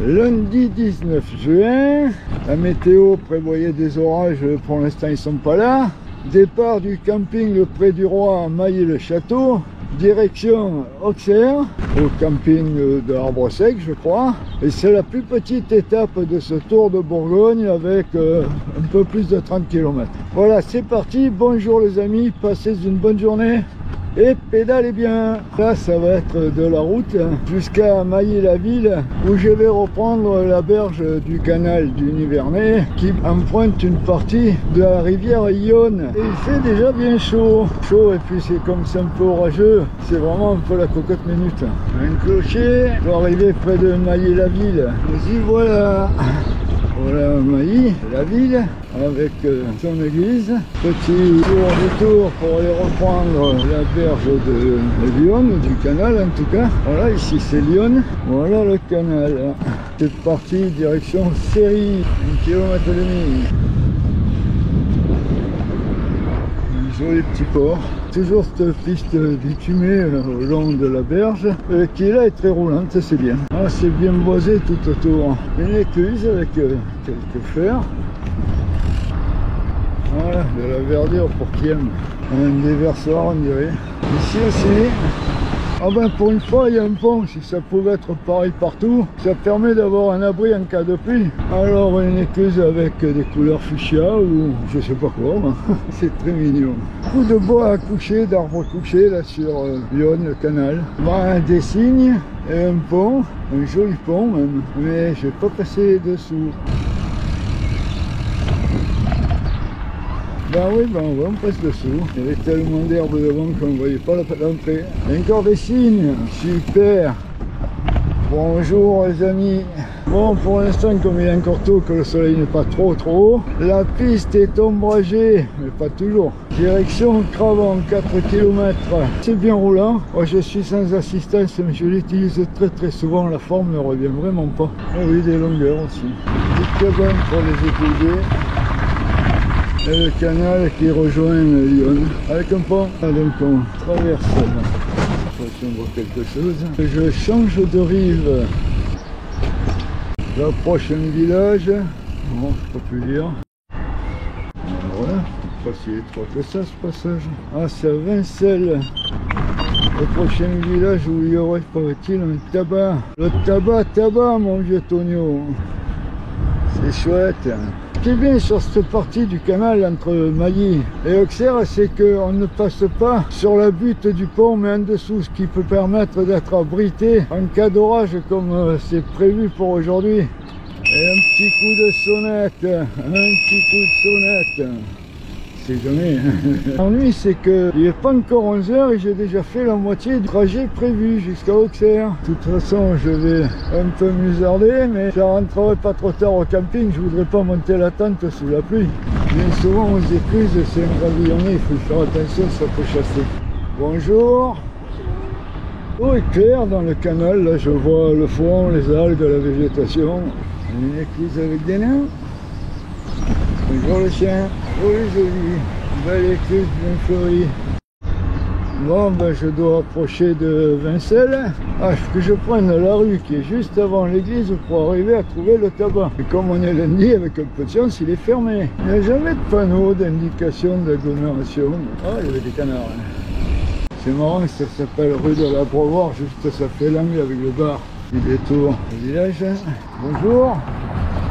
Lundi 19 juin, la météo prévoyait des orages, pour l'instant ils sont pas là. Départ du camping Le Pré du Roi à Mailly-le-Château, direction Auxerre, au camping de l'Arbre Sec je crois. Et c'est la plus petite étape de ce Tour de Bourgogne avec un peu plus de 30 km. Voilà, c'est parti, bonjour les amis, passez une bonne journée. Et pédalez bien. Là ça va être de la route jusqu'à Mailly-la-Ville où je vais reprendre la berge du canal du Nivernais qui emprunte une partie de la rivière Yonne. Et il fait déjà bien chaud. Et puis c'est comme c'est un peu orageux, c'est vraiment un peu la cocotte minute. Un clocher, je vais arriver près de Mailly-la-Ville. Et voilà. Voilà Mailly, la ville, avec son église. Petit tour pour aller reprendre la berge de Lyon, du canal en tout cas. Voilà, ici c'est Lyon. Voilà le canal. C'est parti, direction Séry, 1,5 km. Un joli petit port. Toujours cette piste bitumée au long de la berge qui là est très roulante, c'est bien. Ah, c'est bien boisé tout autour. Une écluse avec quelques fers. Voilà, de la verdure pour qui aime. Un déversoir on dirait. Ici aussi. Ah ben pour une fois il y a un pont, si ça pouvait être pareil partout, ça permet d'avoir un abri en cas de pluie. Alors une écluse avec des couleurs fuchsia ou je sais pas quoi, c'est très mignon. Beaucoup de bois à coucher, d'arbres couchés là sur Lyon, le canal. Ben, des cygnes et un pont, un joli pont même, mais je vais pas passer dessous. Ben oui, ben on passe dessous. Il y avait tellement d'herbe devant qu'on ne voyait pas l'entrée. Encore des cygnes, super. Bonjour les amis. Bon, pour l'instant, comme il est encore tôt, que le soleil n'est pas trop haut, la piste est ombragée, mais pas toujours. Direction Cravant, 4 km. C'est bien roulant. Moi, je suis sans assistance, mais je l'utilise très souvent. La forme ne revient vraiment pas. Ah oui, des longueurs aussi. Petite cabane pour les épouser. Et le canal qui rejoint Lyon avec un pont. Ah, donc on traverse là. Si on voit quelque chose. Je change de rive. La prochaine village. Bon, je peux plus dire. Voilà, pas si étroit que ça ce passage. Ah, c'est à Vincelles. Le prochain village où il y aurait, paraît-il, un tabac. Le tabac, mon vieux Tonio. C'est chouette. Ce qui est bien sur cette partie du canal entre Mailly et Auxerre, c'est qu'on ne passe pas sur la butte du pont, mais en dessous, ce qui peut permettre d'être abrité en cas d'orage, comme c'est prévu pour aujourd'hui. Et un petit coup de sonnette, c'est jamais. L'ennui, c'est qu'il n'est pas encore 11 h et j'ai déjà fait la moitié du trajet prévu jusqu'à Auxerre. De toute façon, je vais un peu musarder, mais je ne rentrerai pas trop tard au camping. Je ne voudrais pas monter la tente sous la pluie. Bien souvent, aux écluses, c'est un gravillonné, il faut faire attention, ça peut chasser. Bonjour. L'eau est claire dans le canal, là je vois le fond, les algues, la végétation. Une écluse avec des nains. Bonjour le chien, joli, belle écluse bien fleurie. Bon ben je dois approcher de Vincelles. Ah, il faut que je prenne la rue qui est juste avant l'église pour arriver à trouver le tabac. Et comme on est lundi, avec un peu de chance, il est fermé. Il n'y a jamais de panneau d'indication d'agglomération. Ah, il y avait des canards. C'est marrant, ça s'appelle rue de l'Abreuvoir, juste ça fait l'angle avec le bar. Du détour du village. Bonjour.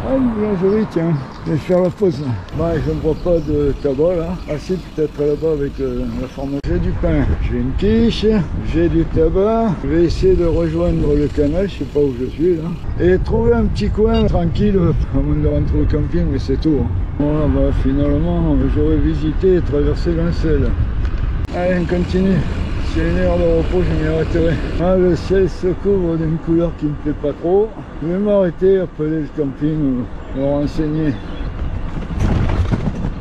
Ah, bien joli, tiens. Je vais faire la pause. Bah, je ne vois pas de tabac là. Ah si, peut-être là-bas avec la forme. J'ai du pain, j'ai une quiche, j'ai du tabac. Je vais essayer de rejoindre le canal, je sais pas où je suis là. Et trouver un petit coin tranquille avant de rentrer au camping, mais c'est tout. Voilà, bah finalement, j'aurais visité et traversé Vincelles. Allez, on continue. C'est une heure de repos, je m'y arrêterai. Ah, le ciel se couvre d'une couleur qui ne me plaît pas trop. Je vais m'arrêter, appeler le camping, me renseigner.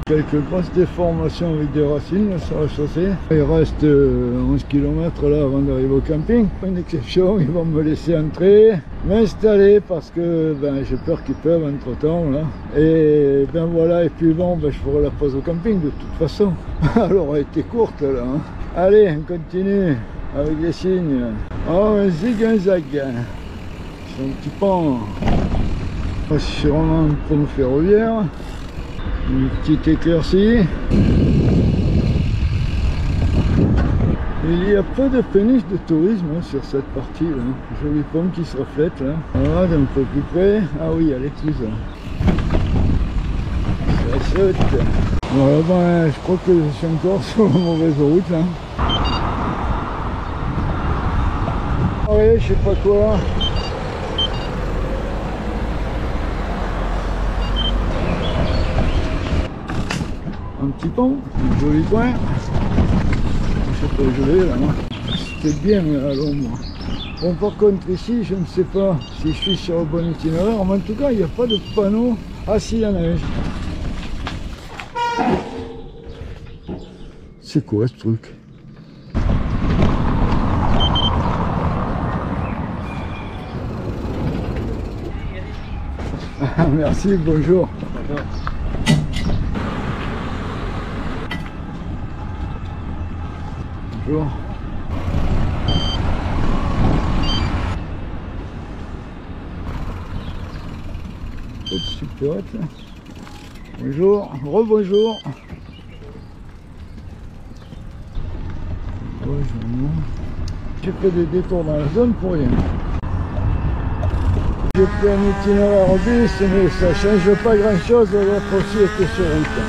Quelques grosses déformations avec des racines là, sur la chaussée. Il reste 11 km là avant d'arriver au camping. Pas une exception, ils vont me laisser entrer, m'installer parce que ben, j'ai peur qu'ils peuvent entre temps là. Et ben voilà, et puis bon, ben, je ferai la pause au camping de toute façon. Elle aura été courte là. Hein. Allez, on continue avec les signes. Oh, un zig, un zag. C'est un petit pan sur un pont ferroviaire, une petite éclaircie. Il y a peu de péniches de tourisme sur cette partie là. Joli pont qui se reflète là. Voilà, d'un peu plus près. Ah oui, elle est plus ça saute. Voilà, ben, je crois que je suis encore sur la mauvaise route là. Ouais, je sais pas quoi. Un petit pont, un joli coin. Je sais pas où je vais là. C'était bien à l'ombre. Bon, par contre ici, je ne sais pas si je suis sur le bon itinéraire, mais en tout cas, il n'y a pas de panneau. Ah si, il y en a un. C'est quoi ce truc? Ah, merci, bonjour. Bonjour. Petite pote. Bonjour, rebonjour. J'ai fait des détours dans la zone pour rien. J'ai pris un itinéraire bus, mais ça ne change pas grand chose, l'autre aussi était sur route.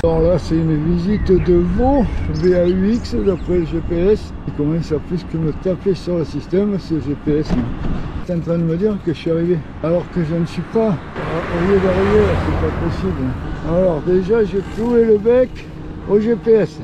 Alors là, c'est une visite de Vaud, VAUX d'après le GPS. Il commence à plus que me taper sur le système, ce GPS. C'est en train de me dire que je suis arrivé, alors que je ne suis pas au lieu d'arriver, c'est pas possible. Alors déjà, j'ai cloué le bec au GPS.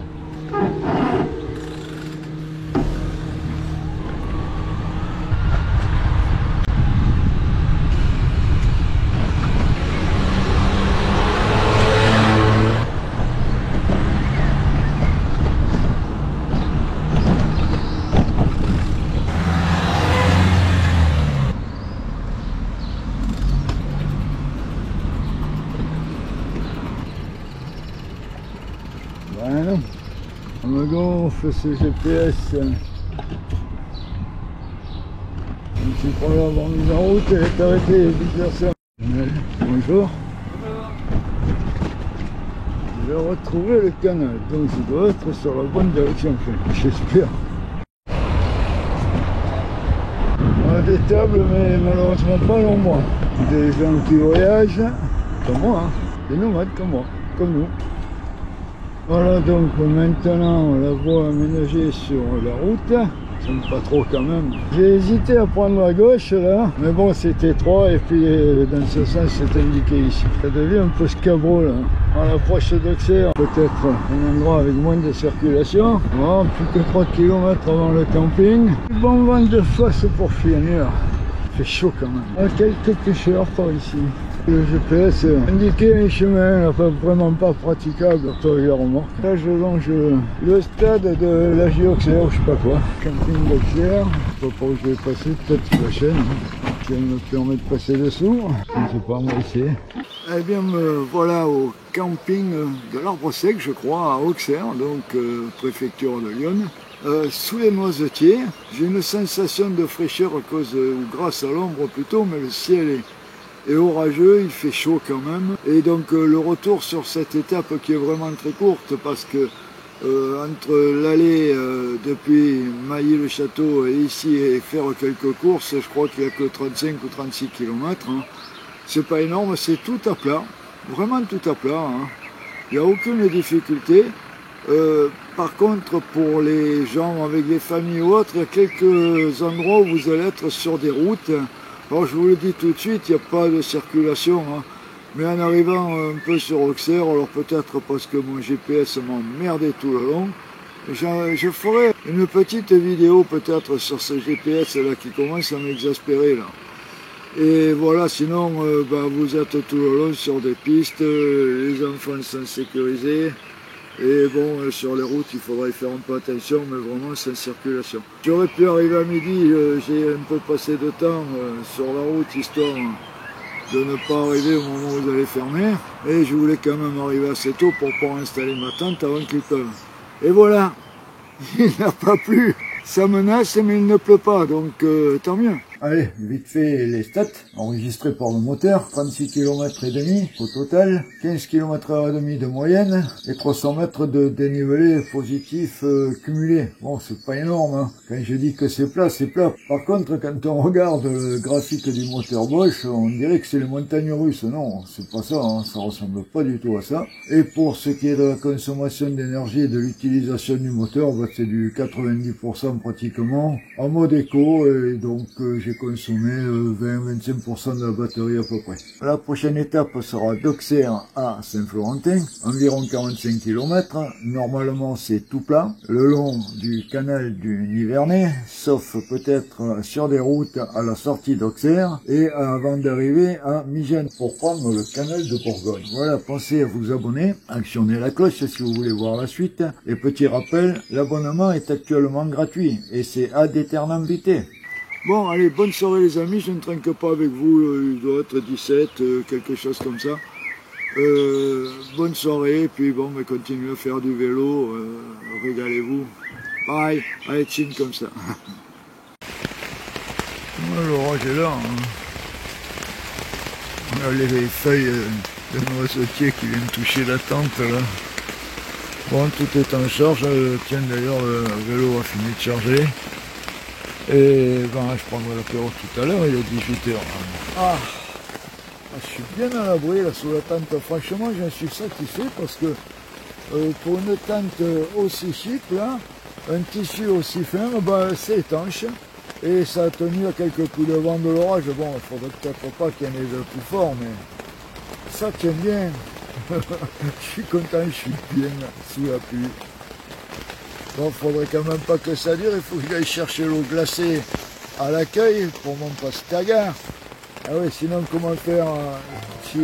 Ben non, on me gonfle ce GPS. Je suis pas là avant mise en route, elle est arrêtée, vice-versa. Bonjour. Je vais retrouver le canal, donc je dois être sur la bonne direction, j'espère. On a des tables, mais malheureusement pas l'ombre. Des gens qui voyagent, comme moi, hein. Des nomades comme moi, comme nous. Voilà, donc maintenant la voie aménagée sur la route, j'aime pas trop quand même. J'ai hésité à prendre la gauche là, mais bon c'est étroit et puis dans ce sens c'est indiqué ici. Ça devient un peu scabreux là. À l'approche d'Auxerre, peut-être un endroit avec moins de circulation. Voilà, plus que 3 km avant le camping. Bon vent de face pour finir. Il fait chaud quand même. Quelques pêcheurs par ici. Le GPS indiquait un chemin vraiment pas praticable pour la remorque. Là je longe le stade de la Auxerre ou je sais pas quoi. Camping d'Auxerre. Je sais pas où je vais passer, peut-être la chaîne. Qui me permet de passer dessous. Je ne sais pas, on va essayer. Eh bien me voilà au camping de l'Arbre Sec, je crois, à Auxerre, donc préfecture de Lyon. Sous les noisetiers, j'ai une sensation de fraîcheur à cause, ou grâce à l'ombre plutôt, mais le ciel est orageux, il fait chaud quand même. Et donc le retour sur cette étape qui est vraiment très courte parce que entre l'aller depuis Mailly-le-Château et ici et faire quelques courses, je crois qu'il n'y a que 35 ou 36 km. Hein. C'est pas énorme, c'est tout à plat, vraiment tout à plat. Hein. Il n'y a aucune difficulté. Par contre, pour les gens avec des familles ou autres, il y a quelques endroits où vous allez être sur des routes. Alors je vous le dis tout de suite, il n'y a pas de circulation, hein. Mais en arrivant un peu sur Auxerre, alors peut-être parce que mon GPS m'a emmerdé tout le long, je ferai une petite vidéo peut-être sur ce GPS là qui commence à m'exaspérer là. Et voilà, sinon vous êtes tout le long sur des pistes, les enfants sont sécurisés. Et bon, sur les routes, il faudrait faire un peu attention, mais vraiment sans circulation. J'aurais pu arriver à midi, j'ai un peu passé de temps sur la route, histoire de ne pas arriver au moment où vous allez fermer. Et je voulais quand même arriver assez tôt pour pouvoir installer ma tente avant qu'il pleuve. Et voilà, il n'a pas plu. Ça menace, mais il ne pleut pas, donc tant mieux. Allez, vite fait les stats, enregistrés par le moteur, 36 km et demi au total, 15 km/h et demi de moyenne, et 300 mètres de dénivelé positif cumulé. Bon, c'est pas énorme, hein. Quand je dis que c'est plat, c'est plat. Par contre, quand on regarde le graphique du moteur Bosch, on dirait que c'est les montagnes russes. Non, c'est pas ça, hein. Ça ressemble pas du tout à ça. Et pour ce qui est de la consommation d'énergie et de l'utilisation du moteur, bah, c'est du 90% pratiquement en mode éco, et donc j'ai consommé 20-25% de la batterie à peu près. La prochaine étape sera d'Auxerre à Saint-Florentin, environ 45 km. Normalement c'est tout plat, le long du canal du Nivernais, sauf peut-être sur des routes à la sortie d'Auxerre et avant d'arriver à Migène pour prendre le canal de Bourgogne. Voilà, pensez à vous abonner, actionnez la cloche si vous voulez voir la suite. Et petit rappel, l'abonnement est actuellement gratuit et c'est ad aeternam vitae. Bon, allez, bonne soirée les amis, je ne trinque pas avec vous, il doit être 17, quelque chose comme ça. Bonne soirée, et puis bon, mais continuez à faire du vélo, régalez-vous. Pareil, allez, chine comme ça. L'orage est là, hein. On a les feuilles de noisetier qui viennent toucher la tente, là. Bon, tout est en charge, tiens d'ailleurs, le vélo a fini de charger. Et ben, je prendrai l'apéro tout à l'heure, il est 18h. Ah, je suis bien à l'abri là sous la tente. Franchement, j'en suis satisfait parce que pour une tente aussi chic, là, un tissu aussi fin, ben, c'est étanche. Et ça a tenu à quelques coups de vent de l'orage. Bon, il faudrait peut-être pas qu'il y en ait de plus fort, mais ça tient bien. Je suis content, je suis bien sous la pluie. Bon, faudrait quand même pas que ça dure, il faut que j'aille chercher l'eau glacée à l'accueil pour mon poste à gare. Ah oui, sinon comment faire si